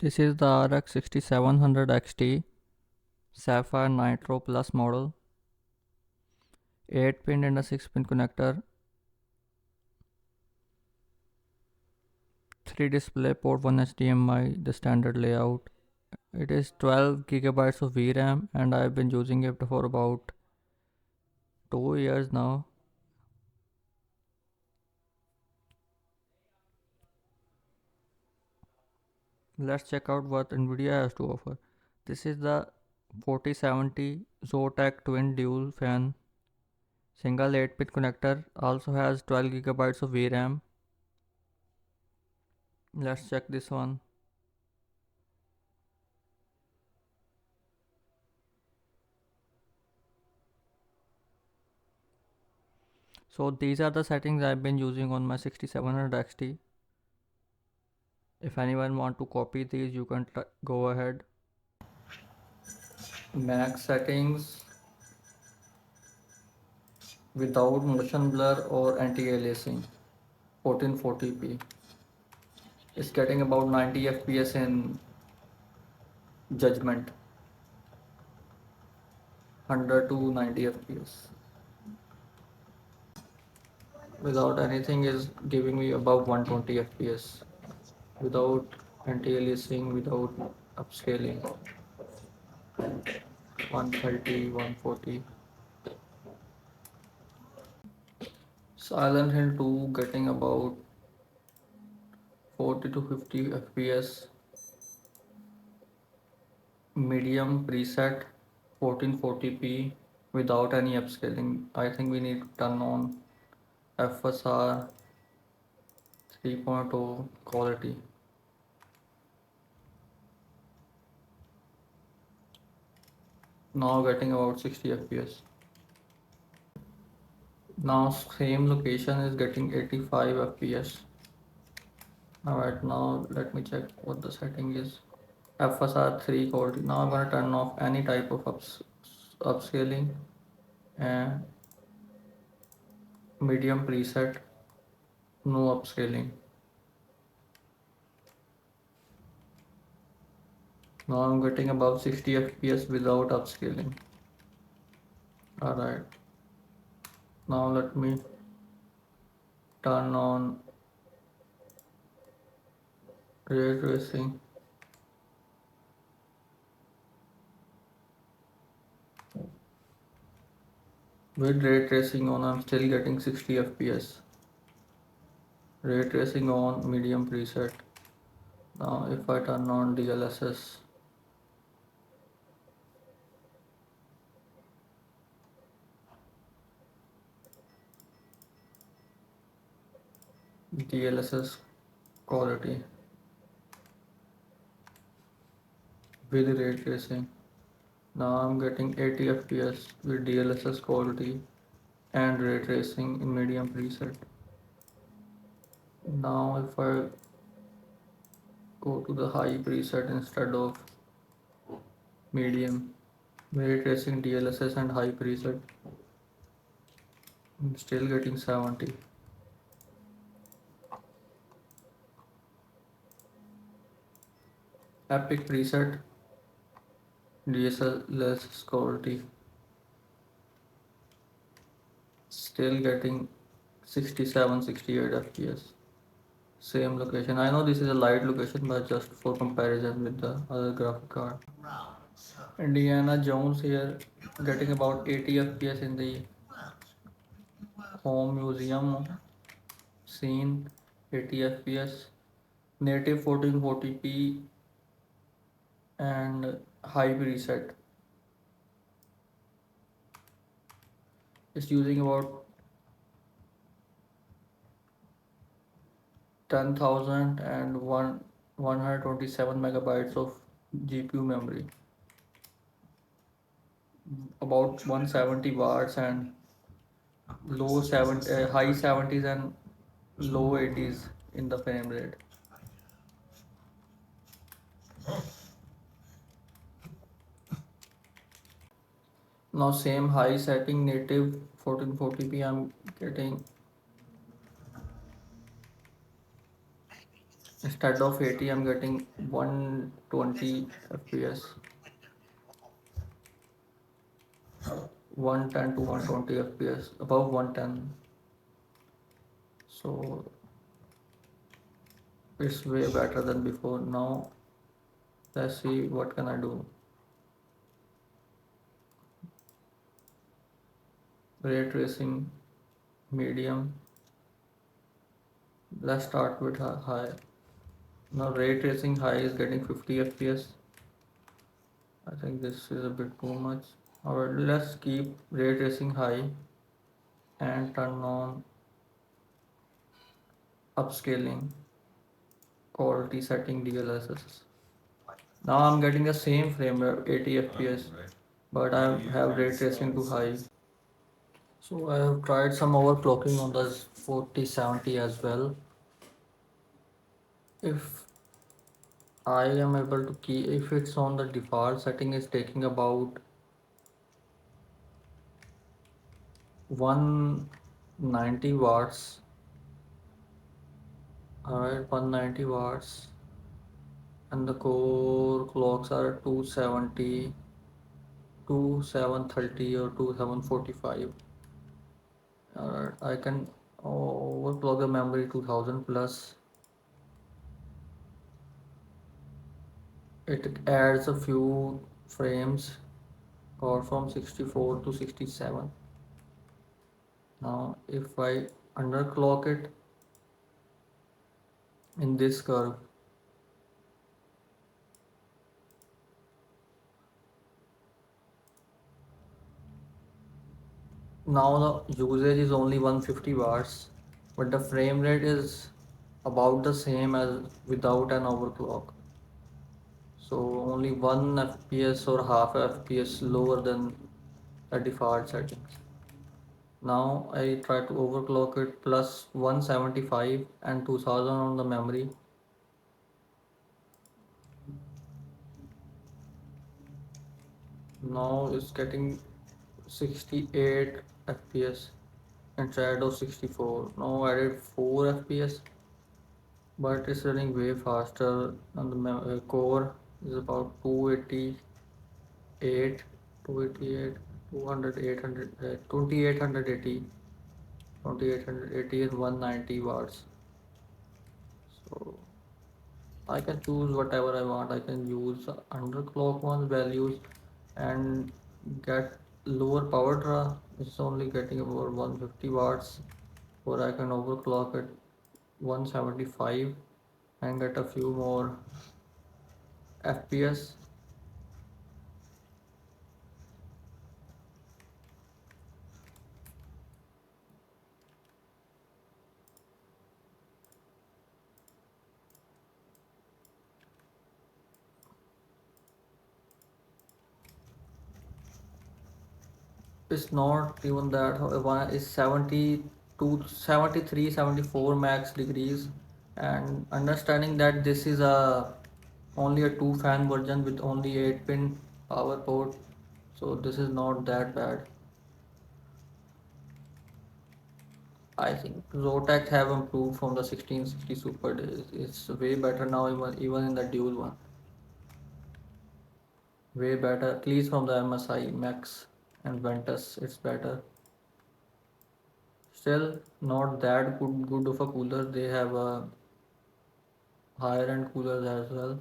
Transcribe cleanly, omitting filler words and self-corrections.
This is the RX 6700 XT Sapphire Nitro Plus model. 8 pin and a 6 pin connector. 3 display port 1 HDMI, the standard layout. It is 12 gigabytes of VRAM and I've been using it for about 2 years now. Let's check out what Nvidia has to offer. This is the 4070 Zotac twin dual fan. Single 8 pin connector, also has 12 gigabytes of VRAM. Let's check this one. So these are the settings I've been using on my 6700 XT. If anyone want to copy these, you can go ahead. Max settings without motion blur or anti-aliasing, 1440p. It's getting about 90 fps in judgment, 100 to 90 fps. Without anything is giving me above 120 fps. Without anti-aliasing, without upscaling, 130, 140. Silent Hill 2 getting about 40 to 50 fps. Medium preset 1440p without any upscaling. I think we need to turn on FSR 3.0 quality. Now getting about 60 fps. Now same location is getting 85 fps. Alright, now let me check what the setting is. FSR 3 quality. Now I'm gonna turn off any type of upscaling and medium preset, no upscaling. Now I'm getting above 60 fps without upscaling. Alright, now let me turn on ray tracing. With ray tracing on, I'm still getting 60 fps. Ray tracing on, medium preset. Now if I turn on DLSS, DLSS quality with ray tracing. Now I'm getting 80 fps with DLSS quality and ray tracing in medium preset. Now if I go to the high preset instead of medium, ray tracing, DLSS and high preset, I'm still getting 70. Epic preset, DLSS quality, still getting 67, 68 fps. Same location. I know this is a light location, but just for comparison with the other graphic card. Indiana Jones here getting about 80 fps in the home museum scene, 80 fps, native 1440p and high preset. It's using about 10,000 and 127 megabytes of GPU memory, about 170 watts and high 70s and low 80s in the frame rate. Now same high setting native 1440p I'm getting Instead of 80, I'm getting 120 FPS, 110 to 120 FPS, above 110. So it's way better than before. Now let's see what can I do. Ray tracing, medium. Let's start with high. Now ray tracing high is getting 50 FPS. I think this is a bit too much. Alright, let's keep ray tracing high and turn on upscaling, quality setting DLSS. Now I'm getting the same frame rate 80 FPS, but I have ray tracing too high. So I have tried some overclocking on the 4070 as well. If I am able to keep, if it's on the default setting, is taking about 190 watts. Alright, 190 watts, and the core clocks are 270, 2730 or 2745. Alright, I can overclock the memory 2000 plus. It adds a few frames or from 64 to 67. Now if I underclock it in this curve, now the usage is only 150 watts, but the frame rate is about the same as without an overclock. So only 1 FPS or half FPS lower than the default settings. Now I try to overclock it plus 175 and 2000 on the memory. Now it's getting 68 FPS instead of 64. Now added 4 FPS, but it's running way faster. And the core is about 288, 288, 200, 800, 2880, 2880 and 190 watts. So I can choose whatever I want. I can use underclock ones values and get lower power draw. It's only getting about 150 watts, or I can overclock it 175 and get a few more FPS. It's not even that. One is 70 to 73, 74 max degrees, and understanding that this is a only a two fan version with only 8 pin power port, so this is not that bad. I think Zotac have improved from the 1660 Super days. It's way better now, even in the dual one. Way better, at least from the MSI Max and Ventus, it's better. Still not that good of a cooler. They have a higher end coolers as well.